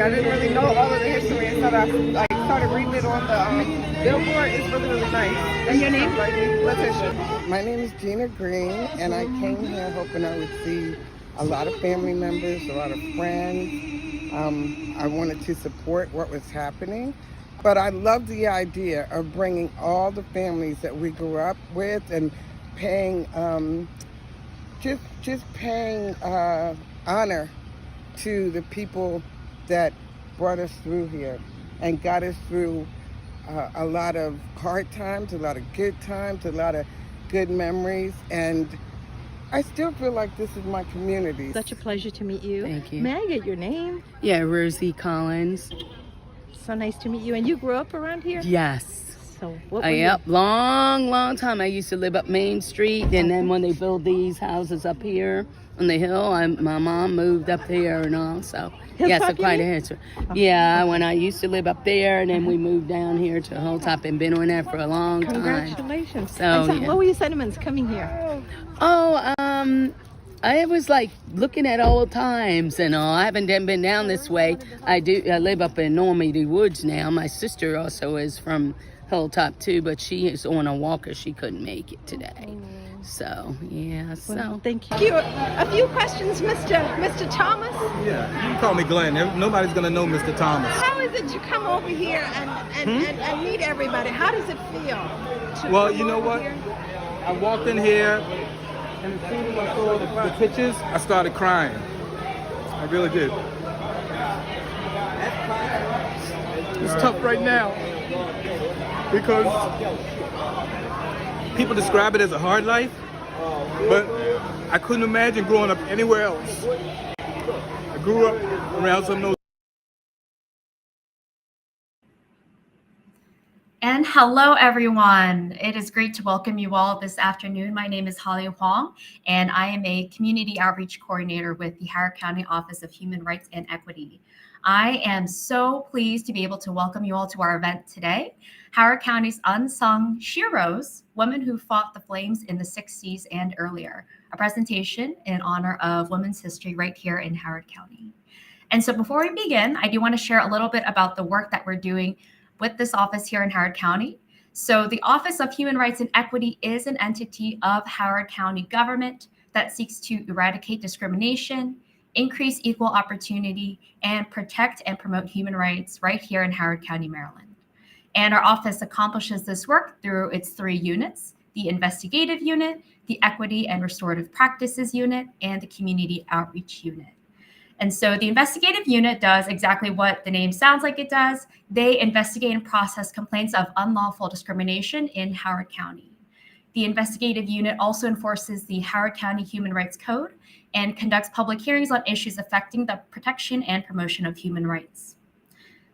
I didn't really know all of the history, and so I started reading it on the billboard. It's really nice. And your name? Letitia. My name is Gina Green, and I came here hoping I would see a lot of family members, a lot of friends. I wanted to support what was happening, but I love the idea of bringing all the families that we grew up with and paying, just paying honor to the people that brought us through here and got us through a lot of hard times, a lot of good times, a lot of good memories, and I still feel like this is my community. Such a pleasure to meet you. Thank you. May I get your name? Yeah, Rosie Collins. So nice to meet you. And you grew up around here? Yes. So what Yep, long time. I used to live up Main Street, and then when they built these houses up here on the hill, my mom moved up there and all. So yeah, so quite a history. Yeah, when I used to live up there, and then we moved down here to Hilltop and been on there for a long time. Congratulations. So yeah. What were your sentiments coming here? I was like looking at old times and all. I haven't been down this way. I live up in Normandy Woods now. My sister also is from Hilltop too, but she is on a walker. She couldn't make it today. So yeah. Well, thank you. A few questions, Mr. Thomas. Yeah, you can call me Glenn. Nobody's gonna know Mr. Thomas. How is it to come over here and meet everybody? How does it feel? Well, you know what? I walked in here, and as soon as I saw the pictures, I started crying. I really did. It's tough right now because people describe it as a hard life, but I couldn't imagine growing up anywhere else. I grew up around some of those. And hello, everyone. It is great to welcome you all this afternoon. My name is Holly Huang, and I am a Community Outreach Coordinator with the Howard County Office of Human Rights and Equity. I am so pleased to be able to welcome you all to our event today, Howard County's Unsung Heroes, Women Who Fought the Flames in the 60s and Earlier, a presentation in honor of women's history right here in Howard County. And so before we begin, I do want to share a little bit about the work that we're doing with this office here in Howard County. So the Office of Human Rights and Equity is an entity of Howard County government that seeks to eradicate discrimination, increase equal opportunity, and protect and promote human rights right here in Howard County, Maryland. And our office accomplishes this work through its 3 units: the Investigative Unit, the Equity and Restorative Practices Unit, and the Community Outreach Unit. And so the Investigative Unit does exactly what the name sounds like it does. They investigate and process complaints of unlawful discrimination in Howard County. The Investigative Unit also enforces the Howard County Human Rights Code and conducts public hearings on issues affecting the protection and promotion of human rights.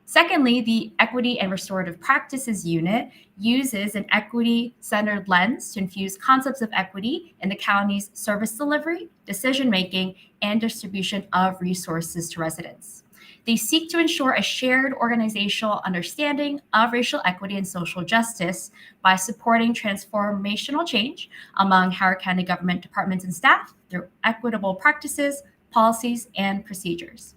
Secondly, the Equity and Restorative Practices Unit uses an equity-centered lens to infuse concepts of equity in the county's service delivery, decision-making, and distribution of resources to residents. They seek to ensure a shared organizational understanding of racial equity and social justice by supporting transformational change among Howard County government departments and staff through equitable practices, policies, and procedures.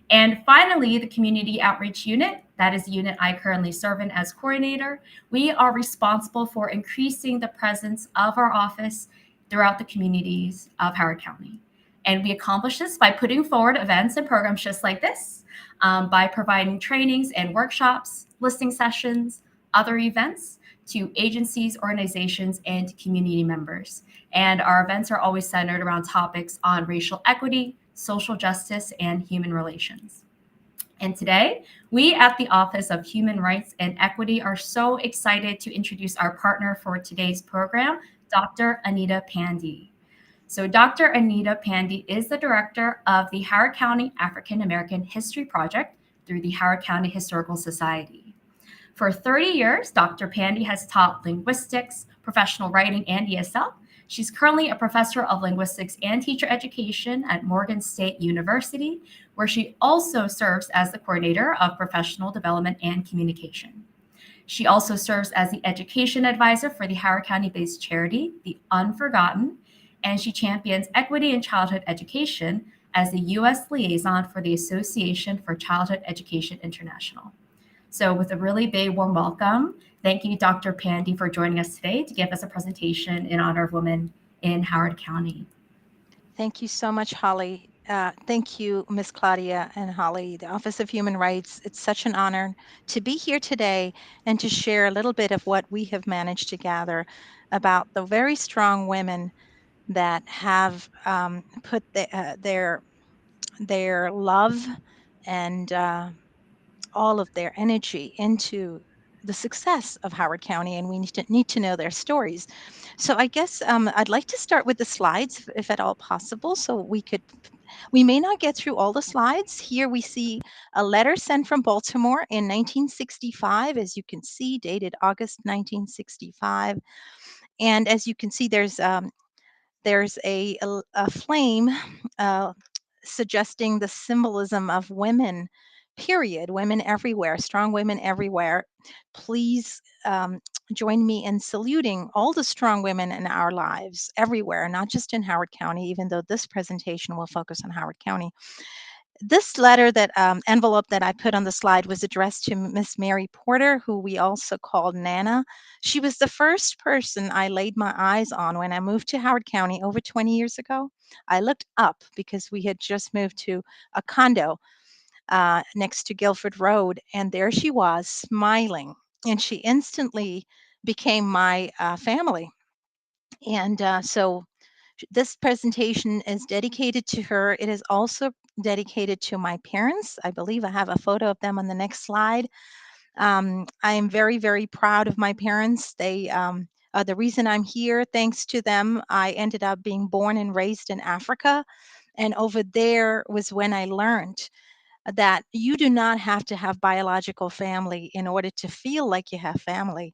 And finally, the Community Outreach Unit, that is the unit I currently serve in as coordinator. We are responsible for increasing the presence of our office throughout the communities of Howard County. And we accomplish this by putting forward events and programs just like this, by providing trainings and workshops, listening sessions, other events to agencies, organizations, and community members. And our events are always centered around topics on racial equity, social justice, and human relations. And today, we at the Office of Human Rights and Equity are so excited to introduce our partner for today's program, Dr. Anita Pandey. So Dr. Anita Pandey is the director of the Howard County African American History Project through the Howard County Historical Society. For 30 years, Dr. Pandey has taught linguistics, professional writing, and ESL. She's currently a professor of linguistics and teacher education at Morgan State University, where she also serves as the coordinator of professional development and communication. She also serves as the education advisor for the Howard County-based charity, The Unforgotten, and she champions equity in childhood education as the U.S. liaison for the Association for Childhood Education International. So with a really big warm welcome, thank you, Dr. Pandey, for joining us today to give us a presentation in honor of women in Howard County. Thank you so much, Holly. Thank you, Miss Claudia and Holly, the Office of Human Rights. It's such an honor to be here today and to share a little bit of what we have managed to gather about the very strong women that have put their love and all of their energy into the success of Howard County, and we need to know their stories. So I guess I'd like to start with the slides, if at all possible, so we may not get through all the slides. Here we see a letter sent from Baltimore in 1965, as you can see, dated August 1965. And as you can see, there's a flame uh, suggesting the symbolism of women, period, women everywhere, strong women everywhere. Please join me in saluting all the strong women in our lives everywhere, not just in Howard County, even though this presentation will focus on Howard County. This letter, that envelope that I put on the slide, was addressed to Miss Mary Porter, who we also called Nana. She was the first person I laid my eyes on when I moved to Howard County over 20 years ago. I looked up because we had just moved to a condo next to Guilford Road, and there she was smiling, and she instantly became my family. And so this presentation is dedicated to her. It is also dedicated to my parents. I believe I have a photo of them on the next slide. I am very, very proud of my parents. They are the reason I'm here. Thanks to them, I ended up being born and raised in Africa. And over there was when I learned that you do not have to have biological family in order to feel like you have family.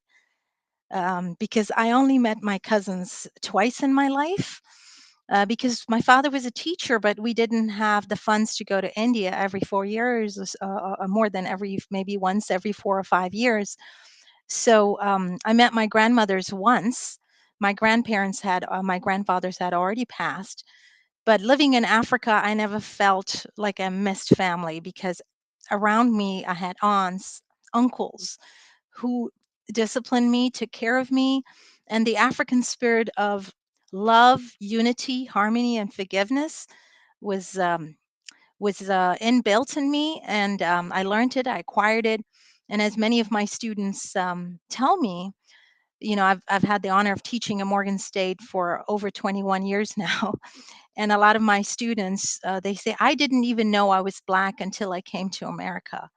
Because I only met my cousins twice in my life. Because my father was a teacher, but we didn't have the funds to go to India every 4 years, more than maybe once every 4 or 5 years. So I met my grandmothers once. My grandfathers had already passed. But living in Africa, I never felt like I missed family because around me I had aunts, uncles who disciplined me, took care of me, and the African spirit of love, unity, harmony, and forgiveness was inbuilt in me, and I learned it, I acquired it, and as many of my students tell me, I've had the honor of teaching at Morgan State for over 21 years now. And a lot of my students, they say, I didn't even know I was Black until I came to America.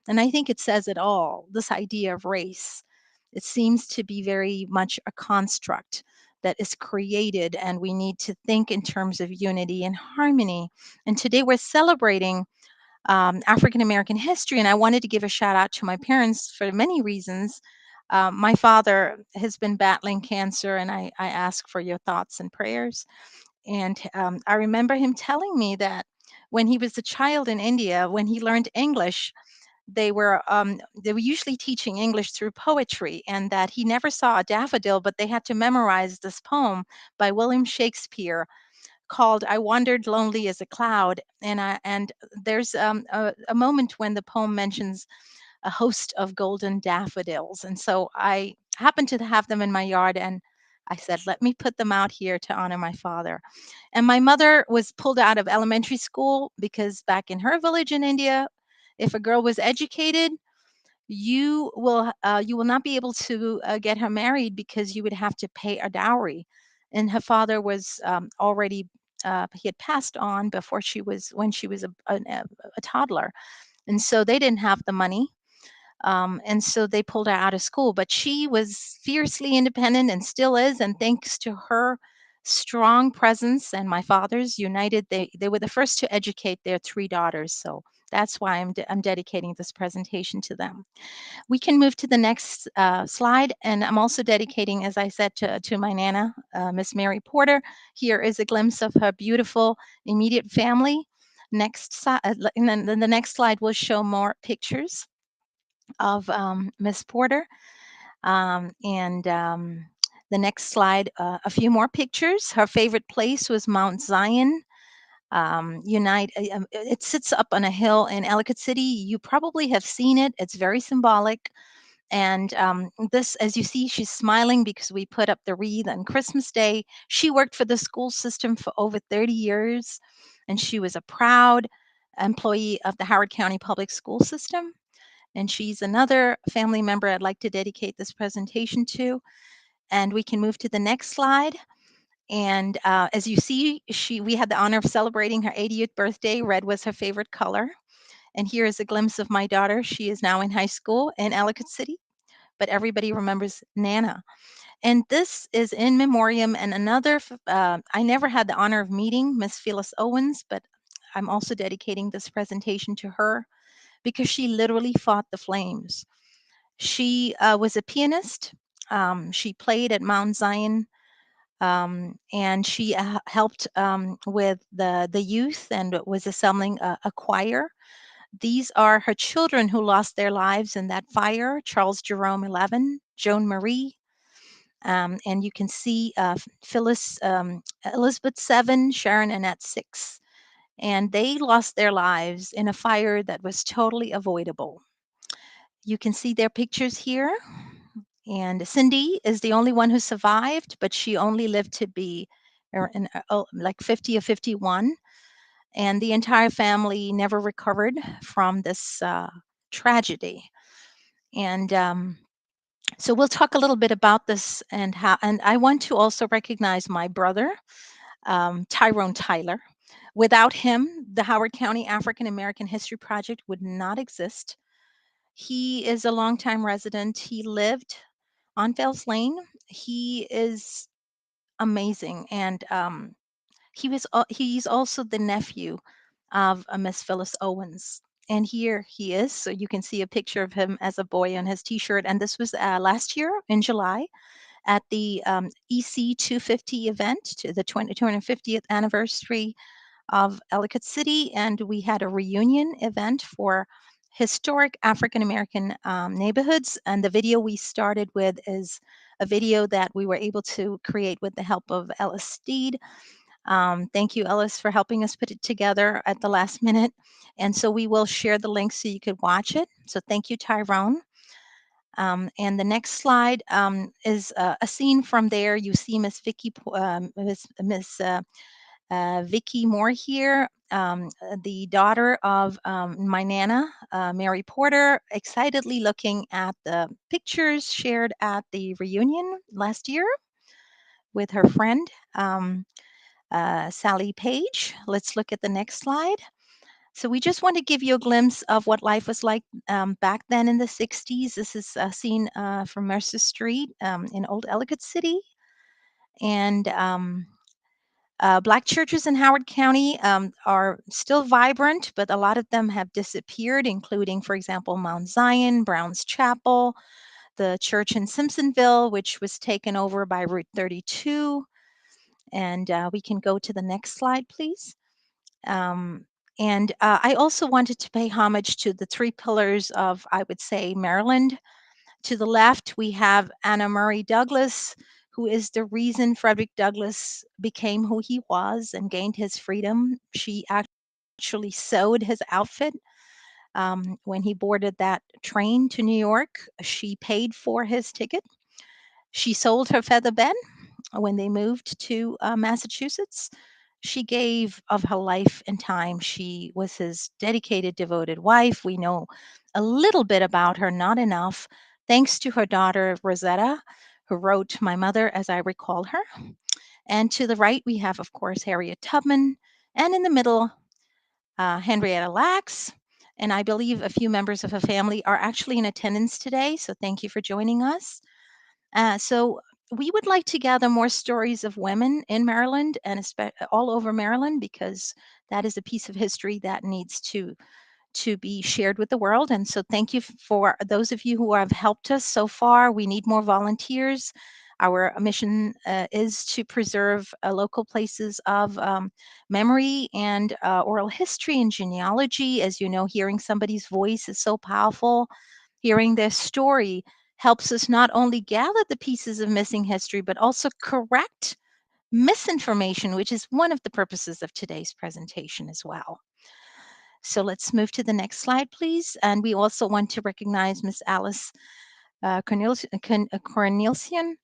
And I think it says it all, this idea of race. It seems to be very much a construct that is created, and we need to think in terms of unity and harmony. And today we're celebrating African American history, and I wanted to give a shout out to my parents for many reasons. My father has been battling cancer, and I ask for your thoughts and prayers. And I remember him telling me that when he was a child in India, when he learned English, they were usually teaching English through poetry, and that he never saw a daffodil, but they had to memorize this poem by William Shakespeare called "I Wandered Lonely as a Cloud." And there's a moment when the poem mentions a host of golden daffodils, and so I happened to have them in my yard, and I said, let me put them out here to honor my father. And my mother was pulled out of elementary school because back in her village in India, if a girl was educated, you will not be able to get her married because you would have to pay a dowry. And her father was already he had passed on before when she was a toddler, and so they didn't have the money. And so they pulled her out of school, but she was fiercely independent and still is. And thanks to her strong presence and my father's united, they were the first to educate their three daughters. So that's why I'm dedicating this presentation to them. We can move to the next slide. And I'm also dedicating, as I said, to my Nana, Miss Mary Porter. Here is a glimpse of her beautiful immediate family. And then the next slide will show more pictures of Miss Porter. And the next slide, a few more pictures. Her favorite place was Mount Zion. It sits up on a hill in Ellicott City. You probably have seen it. It's very symbolic. And this, as you see, she's smiling because we put up the wreath on Christmas Day. She worked for the school system for over 30 years, and she was a proud employee of the Howard County Public School System. And she's another family member I'd like to dedicate this presentation to. And we can move to the next slide. And as you see, we had the honor of celebrating her 80th birthday. Red was her favorite color. And here is a glimpse of my daughter. She is now in high school in Ellicott City, but everybody remembers Nana. And this is in memoriam. And I never had the honor of meeting Miss Phyllis Owens, but I'm also dedicating this presentation to her because she literally fought the flames. She was a pianist. She played at Mount Zion, and she helped with the youth and was assembling a choir. These are her children who lost their lives in that fire: Charles Jerome 11, Joan Marie, and you can see Phyllis, Elizabeth 7, Sharon Annette 6. And they lost their lives in a fire that was totally avoidable. You can see their pictures here. And Cindy is the only one who survived, but she only lived to be like 50 or 51. And the entire family never recovered from this tragedy. And so we'll talk a little bit about this and how. And I want to also recognize my brother, Tyrone Tyler. Without him, the Howard County African American History Project would not exist. He is a longtime resident. He lived on Fells Lane. He is amazing, and he's also the nephew of Miss Phyllis Owens. And here he is. So you can see a picture of him as a boy on his T-shirt. And this was last year in July at the EC 250 event, to the 250th anniversary of Ellicott City, and we had a reunion event for historic African American neighborhoods. And the video we started with is a video that we were able to create with the help of Ellis Steed. Thank you, Ellis, for helping us put it together at the last minute. And so we will share the link so you could watch it. So thank you, Tyrone. And the next slide is a scene from there. You see Miss Vicky, Miss Vicky Moore here, the daughter of my Nana, Mary Porter, excitedly looking at the pictures shared at the reunion last year with her friend, Sally Page. Let's look at the next slide. So we just want to give you a glimpse of what life was like back then in the 60s. This is a scene from Mercer Street in Old Ellicott City. And Black churches in Howard County are still vibrant, but a lot of them have disappeared, including, for example, Mount Zion, Brown's Chapel, the church in Simpsonville, which was taken over by Route 32. And we can go to the next slide, please. And I also wanted to pay homage to the three pillars of, I would say, Maryland. To the left, we have Anna Murray Douglas, who is the reason Frederick Douglass became who he was and gained his freedom. She actually sewed his outfit when he boarded that train to New York. She paid for his ticket. She sold her feather bed when they moved to Massachusetts. She gave of her life and time. She was his dedicated, devoted wife. We know a little bit about her, not enough, thanks to her daughter, Rosetta, who wrote My Mother as I Recall Her. And to the right, we have, of course, Harriet Tubman. And in the middle, Henrietta Lacks. And I believe a few members of her family are actually in attendance today. So thank you for joining us. So we would like to gather more stories of women in Maryland and all over Maryland, because that is a piece of history that needs to be shared with the world. And so thank you for those of you who have helped us so far. We need more volunteers. Our mission is to preserve local places of memory and oral history and genealogy. As you know, hearing somebody's voice is so powerful. Hearing their story helps us not only gather the pieces of missing history, but also correct misinformation, which is one of the purposes of today's presentation as well. So let's move to the next slide, please. And we also want to recognize Miss Alice Corneliuson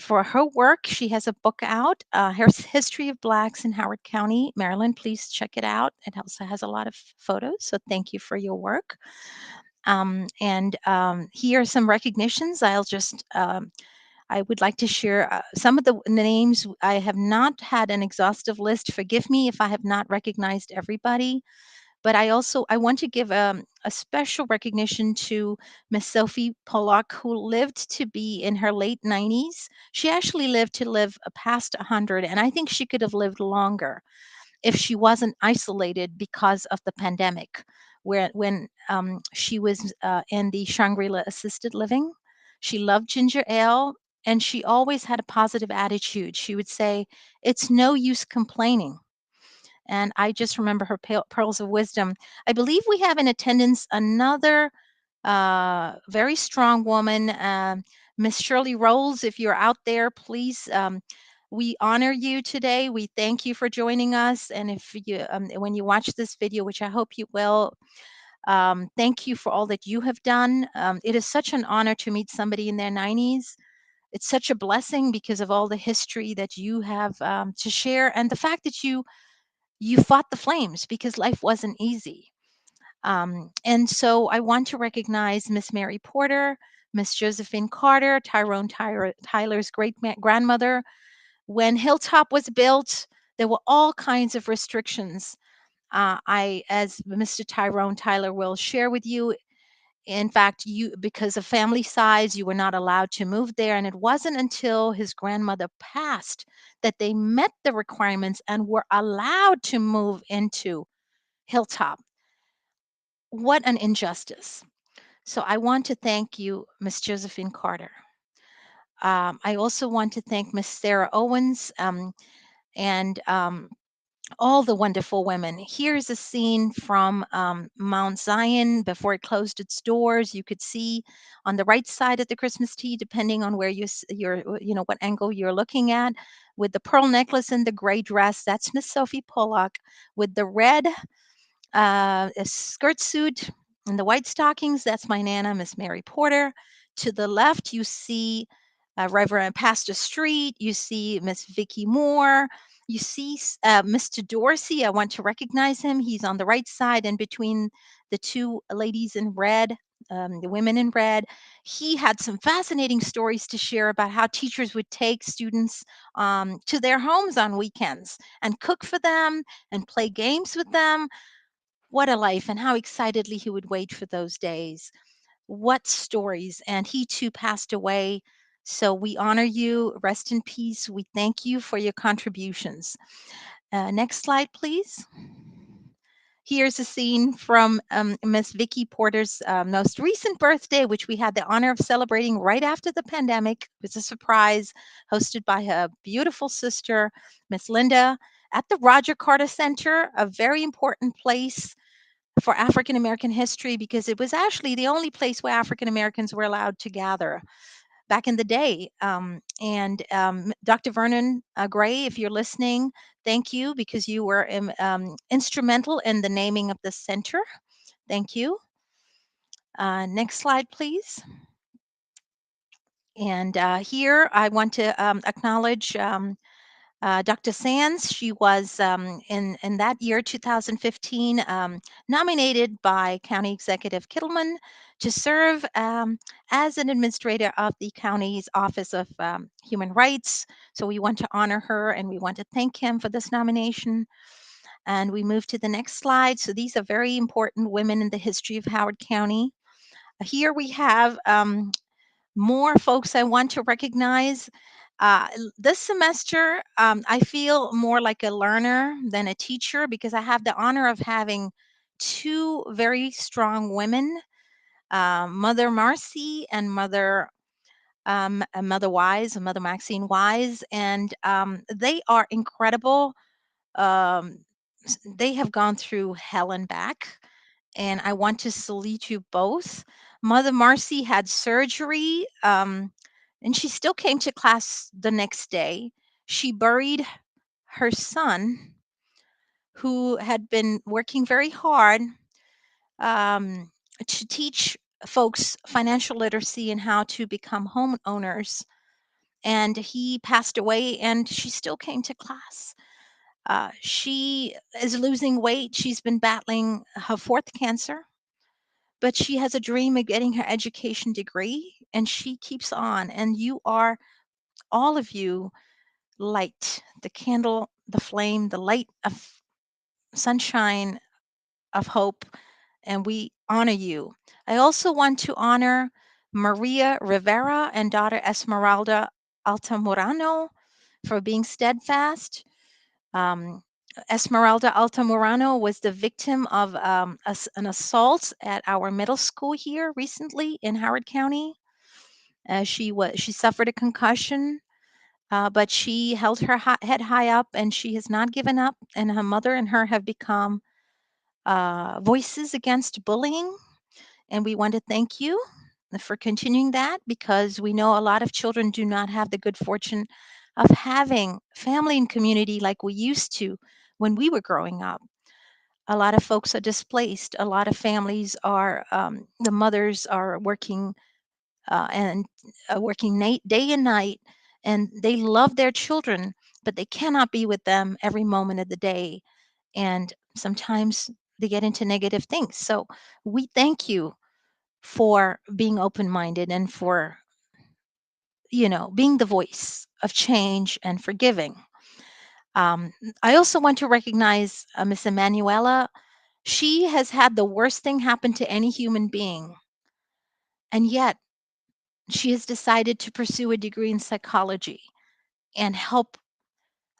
for her work. She has a book out, History of Blacks in Howard County, Maryland. Please check it out. It also has a lot of photos, so thank you for your work. Here are some recognitions. I would like to share some of the names. I have not had an exhaustive list. Forgive me if I have not recognized everybody. But I want to give a special recognition to Miss Sophie Pollock, who lived to be in her late 90s. She actually lived to live past 100, and I think she could have lived longer if she wasn't isolated because of the pandemic, when she was in the Shangri-La assisted living. She loved ginger ale, and she always had a positive attitude. She would say, "It's no use complaining." And I just remember her pearls of wisdom. I believe we have in attendance another very strong woman, Miss Shirley Rolls. If you're out there, please. We honor you today. We thank you for joining us. And if you, when you watch this video, which I hope you will, thank you for all that you have done. It is such an honor to meet somebody in their 90s. It's such a blessing because of all the history that you have to share, and the fact that you fought the flames because life wasn't easy. And so I want to recognize Miss Mary Porter, Miss Josephine Carter, Tyler's great grandmother. When Hilltop was built, there were all kinds of restrictions. As Mr. Tyrone Tyler will share with you, in fact, because of family size, you were not allowed to move there. And it wasn't until his grandmother passed that they met the requirements and were allowed to move into Hilltop. What an injustice. So I want to thank you, Miss Josephine Carter. I also want to thank Miss Sarah Owens, and all the wonderful women. Here's a scene from Mount Zion before it closed its doors. You could see on the right side of the Christmas tree, depending on where what angle you're looking at, with the pearl necklace and the gray dress. That's Miss Sophie Pollock. With the red a skirt suit and the white stockings. That's my Nana, Miss Mary Porter. To the left, you see Reverend Pastor Street. You see Miss Vicky Moore. You see Mr. Dorsey. I want to recognize him. He's on the right side and between the two ladies in red, the women in red. He had some fascinating stories to share about how teachers would take students to their homes on weekends and cook for them and play games with them. What a life, and how excitedly he would wait for those days. What stories. And he too passed away. So we honor you. Rest in peace. We thank you for your contributions. Next slide, please. Here's a scene from Miss Vicky Porter's most recent birthday, which we had the honor of celebrating right after the pandemic. It was a surprise hosted by her beautiful sister, Miss Linda, at the Roger Carter Center, a very important place for African American history because it was actually the only place where African Americans were allowed to gather back in the day. Dr. Vernon Gray, if you're listening, thank you because you were instrumental in the naming of the center. Thank you. Next slide, please. And here I want to acknowledge Dr. Sands. She was in that year, 2015, nominated by County Executive Kittleman to serve as an administrator of the county's Office of Human Rights. So we want to honor her and we want to thank him for this nomination. And we move to the next slide. So these are very important women in the history of Howard County. Here we have more folks I want to recognize. This semester, I feel more like a learner than a teacher because I have the honor of having two very strong women, Mother Marcy and Mother Wise, Mother Maxine Wise, and they are incredible. They have gone through hell and back, and I want to salute you both. Mother Marcy had surgery, and she still came to class the next day. She buried her son, who had been working very hard um, to teach folks financial literacy and how to become homeowners. And he passed away, and she still came to class. She is losing weight. She's been battling her fourth cancer, but she has a dream of getting her education degree, and she keeps on. And you are, all of you, light, the candle, the flame, the light of sunshine, of hope, and we honor you. I also want to honor Maria Rivera and daughter Esmeralda Altamurano for being steadfast. Um, Esmeralda Altamurano was the victim of an assault at our middle school here recently in Howard County. She suffered a concussion, but she held her head high up, and she has not given up. And her mother and her have become voices against bullying. And we want to thank you for continuing that, because we know a lot of children do not have the good fortune of having family and community like we used to when we were growing up. A lot of folks are displaced. A lot of families are, the mothers are working and working night, day and night, and they love their children, but they cannot be with them every moment of the day. And sometimes they get into negative things. So we thank you for being open minded and for, being the voice of change and forgiving. Um, I also want to recognize Miss Emanuela. She has had the worst thing happen to any human being, and yet she has decided to pursue a degree in psychology and help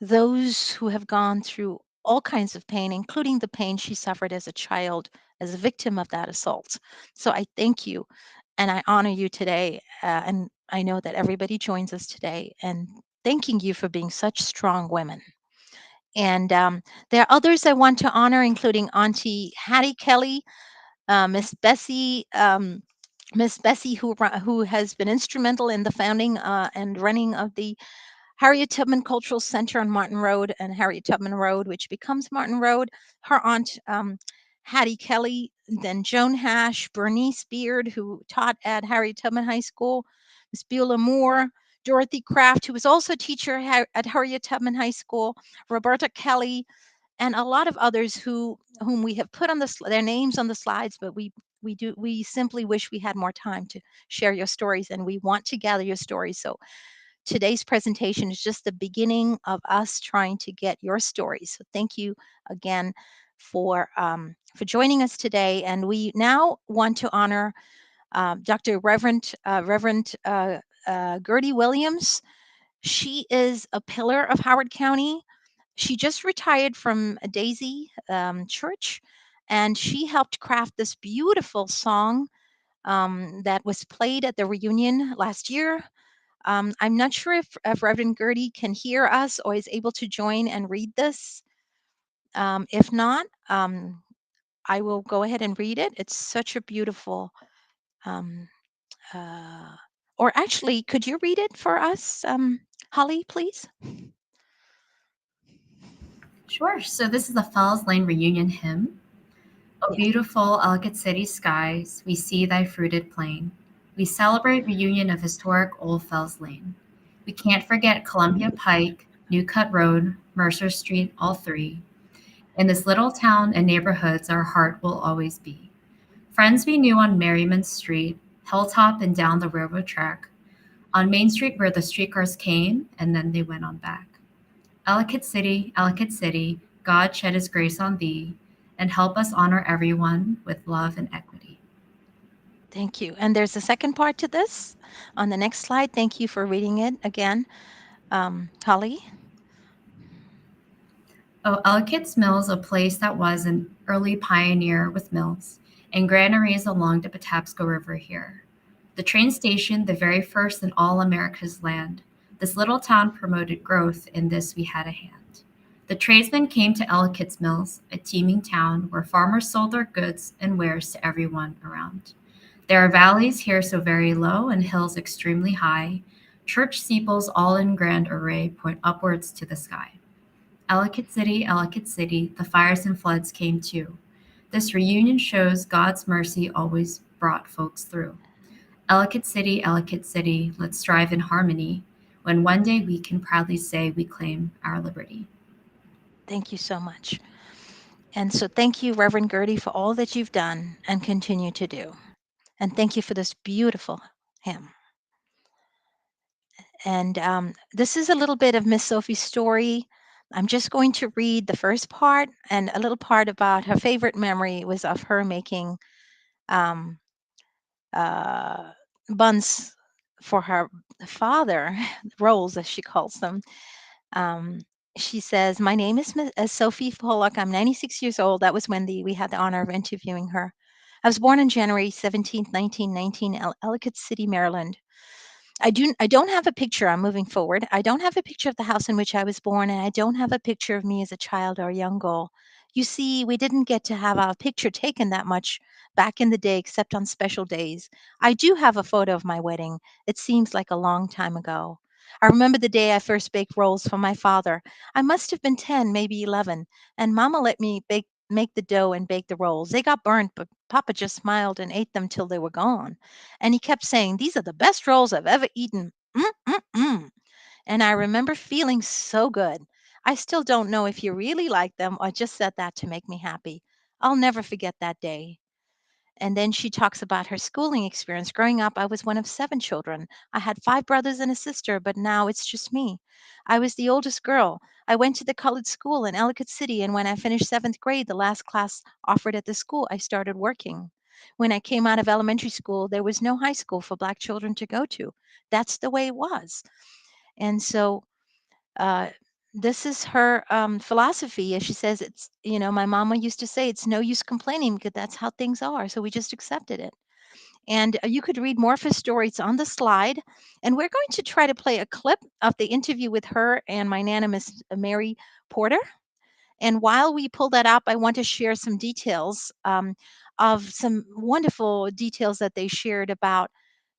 those who have gone through all kinds of pain, including the pain she suffered as a child as a victim of that assault. So I thank you and I honor you today. And I know that everybody joins us today, and thanking you for being such strong women. And there are others I want to honor, including Auntie Hattie Kelly, Miss Bessie. Miss Bessie, who has been instrumental in the founding and running of the Harriet Tubman Cultural Center on Martin Road and Harriet Tubman Road, which becomes Martin Road. Her aunt, Hattie Kelly, then Joan Hash, Bernice Beard, who taught at Harriet Tubman High School, Miss Beulah Moore, Dorothy Kraft, who was also a teacher at Harriet Tubman High School, Roberta Kelly, and a lot of others whom we have put on their names on the slides, but we simply wish we had more time to share your stories, and we want to gather your stories. So today's presentation is just the beginning of us trying to get your stories. So thank you again for joining us today. And we now want to honor Dr. Reverend Gertie Williams. She is a pillar of Howard County. She just retired from Daisy Church, and she helped craft this beautiful song that was played at the reunion last year. I'm not sure if Reverend Gertie can hear us or is able to join and read this. If not, I will go ahead and read it. It's such a beautiful, um, or actually, could you read it for us, Holly, please? Sure. So this is the Fells Lane reunion hymn. O beautiful Ellicott City skies, we see thy fruited plain. We celebrate reunion of historic Old Fells Lane. We can't forget Columbia Pike, New Cut Road, Mercer Street, all three. In this little town and neighborhoods, our heart will always be. Friends we knew on Merriman Street, Hilltop and down the railroad track. On Main Street where the streetcars came and then they went on back. Ellicott City, God shed his grace on thee and help us honor everyone with love and equity. Thank you. And there's a second part to this on the next slide. Thank you for reading it again. Holly? Oh, Ellicott's Mills, a place that was an early pioneer with mills and granaries along the Patapsco River here. The train station, the very first in all America's land. This little town promoted growth, in this we had a hand. The tradesmen came to Ellicott's Mills, a teeming town where farmers sold their goods and wares to everyone around. There are valleys here so very low and hills extremely high, Church steeples all in grand array point upwards to the sky. Ellicott City, the fires and floods came too. This reunion shows God's mercy always brought folks through. Ellicott City, let's strive in harmony, when one day we can proudly say we claim our liberty. Thank you so much. And so thank you, Reverend Gertie, for all that you've done and continue to do. And thank you for this beautiful hymn. And this is a little bit of Miss Sophie's story. I'm just going to read the first part, and a little part about her favorite memory was of her making um, buns for her father, rolls as she calls them. Um, she says, "My name is Sophie Pollock. I'm 96 years old." That was when we had the honor of interviewing her. I was born on January 17th, 1919, Ellicott City, Maryland. I don't have a picture. I'm moving forward. I don't have a picture of the house in which I was born, and I don't have a picture of me as a child or a young girl. You see, we didn't get to have our picture taken that much back in the day, except on special days. I do have a photo of my wedding. It seems like a long time ago. I remember the day I first baked rolls for my father. I must have been 10, maybe 11, and Mama let me make the dough and bake the rolls. They got burnt, but Papa just smiled and ate them till they were gone. And he kept saying, "These are the best rolls I've ever eaten." And I remember feeling so good. I still don't know if he really liked them or just said that to make me happy. I'll never forget that day. And then she talks about her schooling experience. Growing up, I was one of 7 children. I had 5 brothers and a sister, but now it's just me. I was the oldest girl. I went to the colored school in Ellicott City, and when I finished 7th grade, the last class offered at the school, I started working. When I came out of elementary school, there was no high school for Black children to go to. That's the way it was. And so uh, this is her philosophy. As she says, it's, my mama used to say, it's no use complaining because that's how things are. So we just accepted it. And you could read more of her story. It's on the slide. And we're going to try to play a clip of the interview with her and my Nana, Miss Mary Porter. And while we pull that up, I want to share some details of some wonderful details that they shared about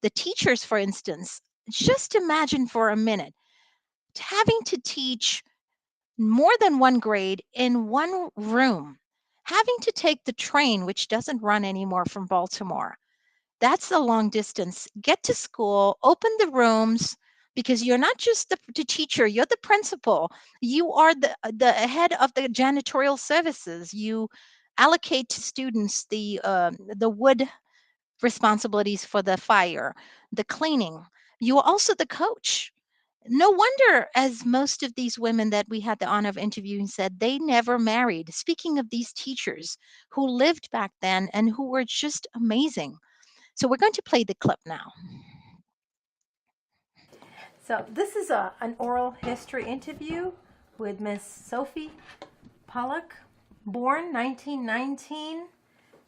the teachers, for instance. Just imagine for a minute having to teach more than one grade in one room, having to take the train, which doesn't run anymore from Baltimore. That's a long distance. Get to school, open the rooms, because you're not just the teacher, you're the principal. You are the head of the janitorial services. You allocate to students the wood responsibilities for the fire, the cleaning. You are also the coach. No wonder, as most of these women that we had the honor of interviewing said, they never married. Speaking of these teachers who lived back then and who were just amazing. So we're going to play the clip now. So this is an oral history interview with Miss Sophie Pollock, born 1919,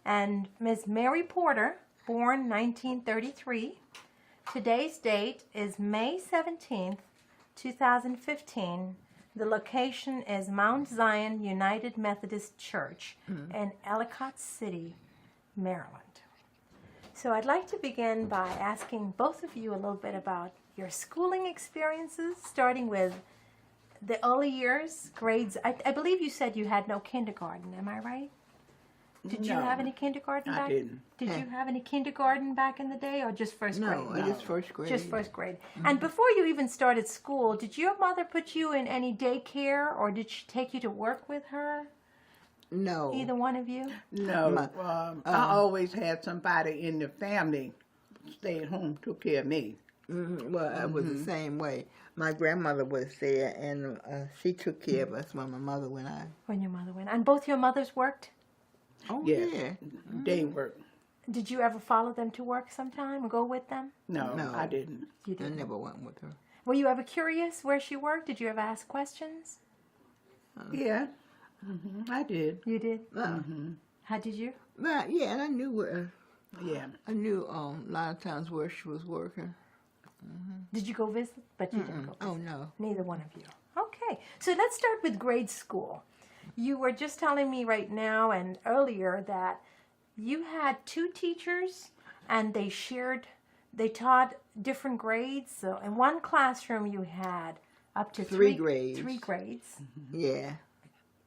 and Miss Mary Porter, born 1933. Today's date is May 17th, 2015. The location is Mount Zion United Methodist Church in Ellicott City, Maryland. So I'd like to begin by asking both of you a little bit about your schooling experiences, starting with the early years, grades. I believe you said you had no kindergarten, am I right? Did you have any kindergarten back? I didn't. Did you have any kindergarten back in the day, or just first grade? No, just first grade. Just first grade. And before you even started school, did your mother put you in any daycare, or did she take you to work with her? No. Either one of you? No. I always had somebody in the family stay at home, took care of me. Well, I was the same way. My grandmother was there, and she took care of us when my mother went out. When your mother went. And both your mothers worked? Oh, Yes. yeah. Day work. Did you ever follow them to work sometime or go with them? No, No. I didn't. You I didn't. never went with her. Were you ever curious where she worked? Did you ever ask questions? Yeah, I did. You did? Mm-hmm. How did you? But, yeah, and I knew where. Yeah. I knew a lot of times where she was working. Did you go visit? But you didn't go visit. Oh, no. Neither one of you. Okay, so let's start with grade school. You were just telling me right now and earlier that you had 2 teachers and they shared they taught different grades. So in one classroom you had up to Three grades. 3 grades, Yeah.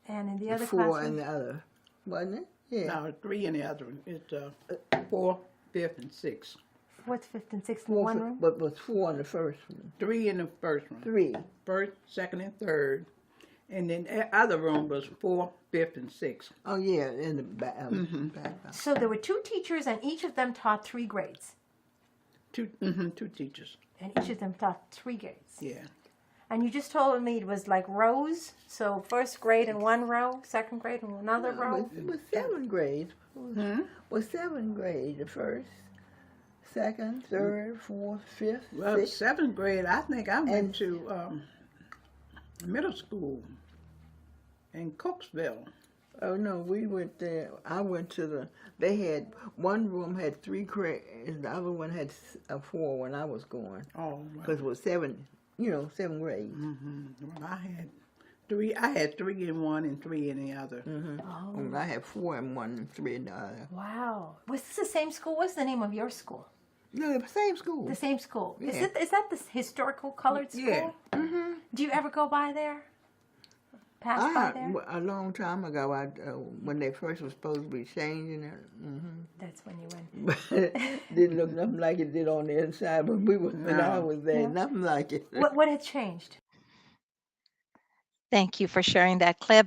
and in the other Four in classroom, the other, wasn't it? Yeah. No, 3 in the other one. It's 4th, 5th, and 6th. fourth, fifth, and sixth in Four, one room. but was 4 in the first one. 3 in the first one. 3. First, second, and third. And then the other room was 4th, 5th, and 6th. Oh yeah, in the back. Back. So there were 2 teachers, and each of them taught 3 grades, Two teachers. and each of them taught 3 grades. Yeah. And you just told me it was like rows. So first grade in one row, second grade in another row. It was 7 grades. Was 7 grade the first, second, third, fourth, fifth, Well, sixth. 7th grade, I think I went to middle school in Cooksville. Oh no, we went there. I went to the. They had one room had 3 grades, the other one had 4 when I was going. Oh, well. Because it was 7, 7 grades. Well, I had 3. I had 3 in one and 3 in the other. And I had 4 in one and 3 in the other. Wow. Was this the same school? What's the name of your school? No, the same school. The same school. Yeah. Is that the historical colored school? Yeah. Do you ever go by there? Pass by there? A long time ago, when they first was supposed to be changing it. That's when you went. Didn't look nothing like it did on the inside when I was there. Yeah. Nothing like it. What had changed? Thank you for sharing that clip.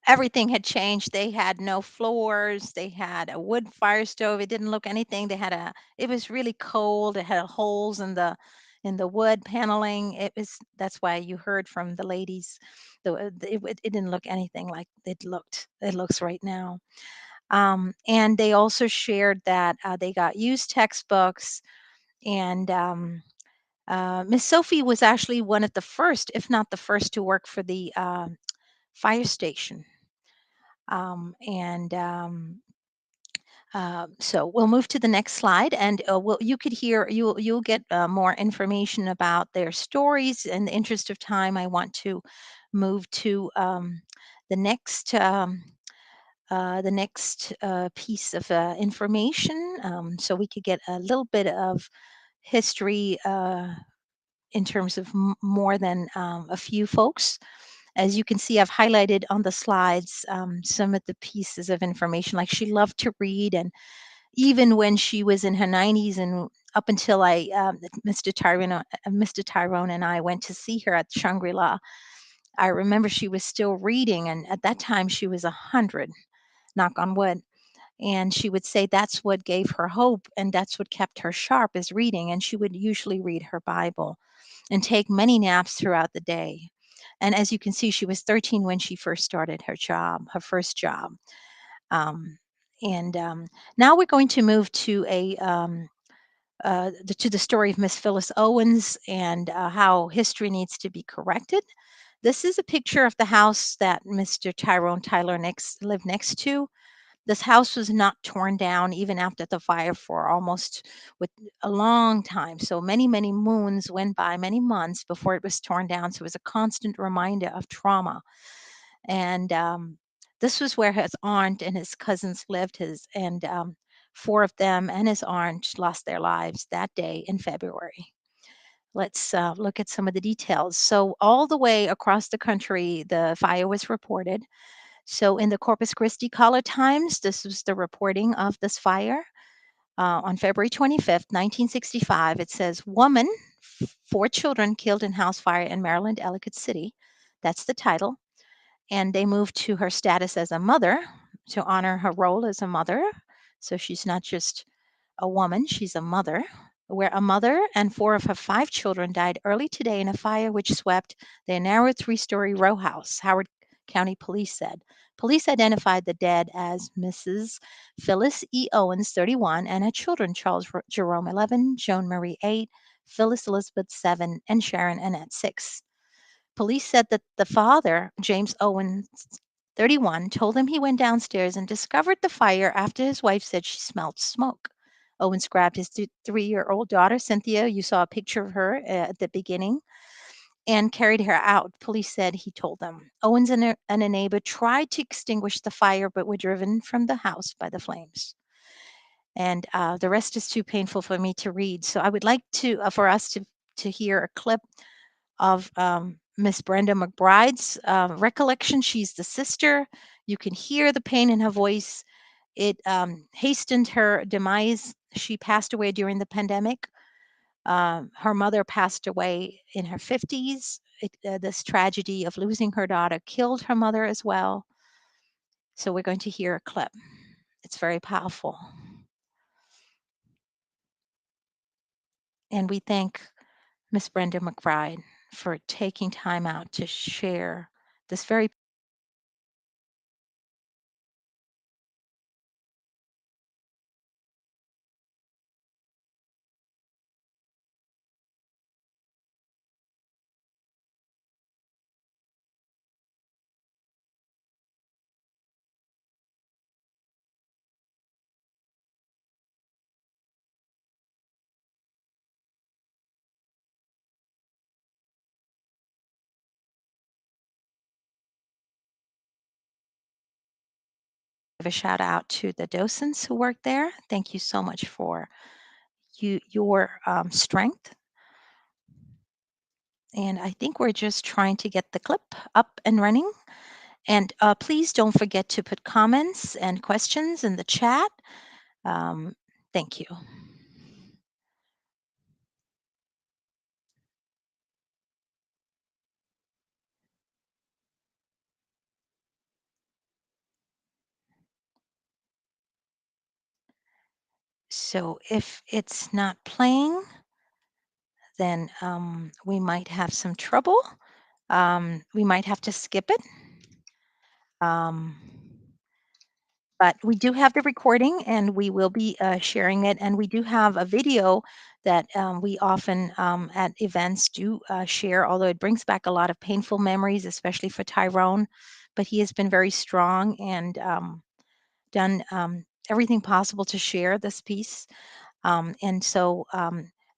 Everything had changed. They had no floors. They had a wood fire stove. It didn't look anything. It was really cold. It had holes in the wood paneling. That's why you heard from the ladies. It didn't look anything like it looks right now. And they also shared that they got used textbooks, and Miss Sophie was actually one of the first, if not the first, to work for the fire station. So we'll move to the next slide, and you'll get more information about their stories. In the interest of time, I want to move to the next piece of information, so we could get a little bit of history in terms of more than a few folks. As you can see, I've highlighted on the slides some of the pieces of information. Like, she loved to read, and even when she was in her 90s, and up until Mr. Tyrone and I went to see her at Shangri-La, I remember she was still reading, and at that time she was 100, knock on wood. And she would say that's what gave her hope, and that's what kept her sharp, is reading. And she would usually read her Bible and take many naps throughout the day. And as you can see, she was 13 when she first started her first job. Now we're going to move to the story of Miss Phyllis Owens, and how history needs to be corrected. This is a picture of the house that Mr. Tyrone Tyler lived next to. This house was not torn down even after the fire for almost with a long time. So many, many moons went by, many months before it was torn down. So it was a constant reminder of trauma. And this was where his aunt and his cousins lived. And 4 of them and his aunt lost their lives that day in February. Let's look at some of the details. So all the way across the country, the fire was reported. So in the Corpus Christi Caller-Times, this was the reporting of this fire. On February 25th, 1965, it says, woman, 4 children killed in house fire in Maryland, Ellicott City. That's the title. And they moved to her status as a mother to honor her role as a mother. So she's not just a woman, she's a mother. Where a mother and 4 of her 5 children died early today in a fire which swept their narrow 3-story row house, Howard County Police said. Police identified the dead as Mrs. Phyllis E. Owens, 31, and her children, Charles Jerome, 11, Joan Marie, 8, Phyllis Elizabeth, 7, and Sharon Annette, 6. Police said that the father, James Owens, 31, told him he went downstairs and discovered the fire after his wife said she smelled smoke. Owens grabbed his 3-year-old daughter, Cynthia. You saw a picture of her at the beginning, and carried her out. Police said he told them. Owens and a neighbor tried to extinguish the fire, but were driven from the house by the flames. and the rest is too painful for me to read. So I would like to for us to hear a clip of Miss Brenda McBride's recollection. She's the sister. You can hear the pain in her voice. It hastened her demise. She passed away during the pandemic. Her mother passed away in her 50s. This tragedy of losing her daughter killed her mother as well. So we're going to hear a clip. It's very powerful. And we thank Miss Brenda McBride for taking time out to share this very give a shout out to the docents who work there. Thank you so much for your strength. And I think we're just trying to get the clip up and running. And please don't forget to put comments and questions in the chat. Thank you. So if it's not playing, then we might have some trouble. We might have to skip it. But we do have the recording and we will be sharing it. And we do have a video that we often at events do share, although it brings back a lot of painful memories, especially for Tyrone. But he has been very strong and done everything possible to share this piece. And so